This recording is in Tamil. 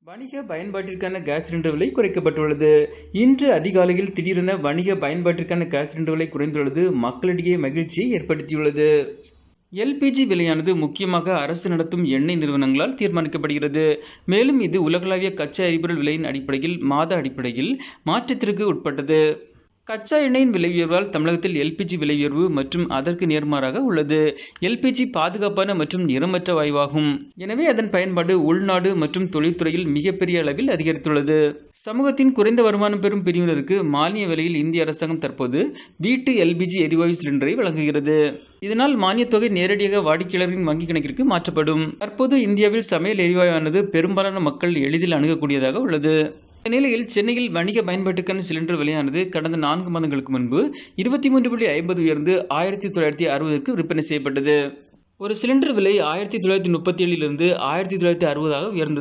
வணிக பயன்பாட்டிற்கான கேஸ் சிலிண்டர் விலை குறைக்கப்பட்டுள்ளது. இன்று அதிகாலையில் திடீரென வணிக பயன்பாட்டிற்கான கேஸ் சிலிண்டர் விலை குறைந்துள்ளது மக்களிடையே மகிழ்ச்சியை ஏற்படுத்தியுள்ளது. எல்பிஜி விலையானது முக்கியமாக அரசு நடத்தும் எண்ணெய் நிறுவனங்களால் தீர்மானிக்கப்படுகிறது. மேலும் இது உலகளாவிய கச்சா எரிபொருள் விலையின் அடிப்படையில் மாத அடிப்படையில் மாற்றத்திற்கு உட்பட்டது. கச்சா எண்ணெயின் விலை உயர்வால் தமிழகத்தில் எல்பிஜி விலை உயர்வு மற்றும் அதற்கு நேர்மாறாக உள்ளது. எல்பிஜி பாதுகாப்பான மற்றும் நிறமற்ற வாயுவாகும். எனவே அதன் பயன்பாடு உள்நாடு மற்றும் தொழில்துறையில் மிகப்பெரிய அளவில் அதிகரித்துள்ளது. சமூகத்தின் குறைந்த வருமானம் பெறும் பிரிவினருக்கு மானிய விலையில் இந்திய அரசாங்கம் தற்போது வீட்டு எல்பிஜி எரிவாயு சிலிண்டரை வழங்குகிறது. இதனால் மானியத் தொகை நேரடியாக வாடிக்கையாளர்களின் வங்கிக் கணக்கிற்கு மாற்றப்படும். தற்போது இந்தியாவில் சமையல் எரிவாயுவானது பெரும்பாலான மக்கள் எளிதில் அணுகக்கூடியதாக உள்ளது. இந்நிலையில் சென்னையில் வணிக பயன்பாட்டுக்கான சிலிண்டர் விலையானது கடந்த 4 மாதங்களுக்கு முன்பு 23.50 உயர்ந்து 1960க்கு விற்பனை செய்யப்பட்டது. ஒரு சிலிண்டர் விலை 1937 இலிருந்து 1960 உயர்ந்தது.